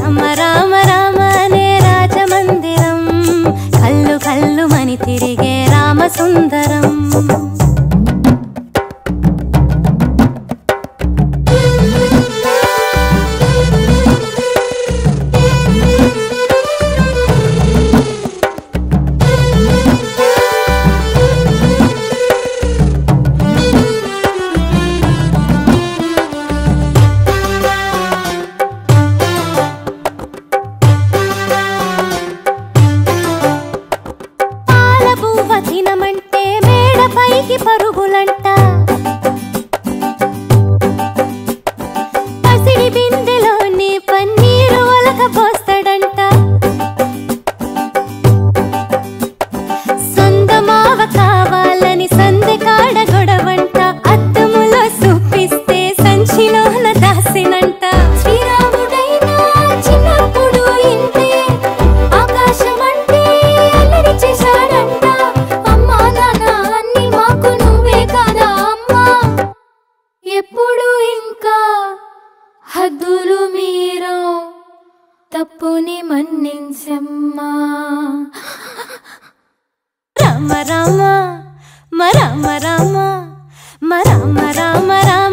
రామ రామ రామ అనే రాజమందిరం కల్లు కల్లు మని తిరిగే రామ సుందరం పరుగులంట పసిడి బిందెలోని పన్నీరు ఒలకపోస్తాడంట సొందమావ కావాలని సందె కాడ గొడవంట అద్దములో చూపిస్తే సంచిలోన దాసినంట శ్రీరాముడైనా చిన్నప్పుడు ఇంతే ఆకాశమంటే అల్లరి చేశాడంట అమ్మా నాన్న ఎప్పుడు ఇంకా హద్దులు మీరో తప్పుని మన్నించమ్మా రామ రామ రామ రామ రామ రామ రామ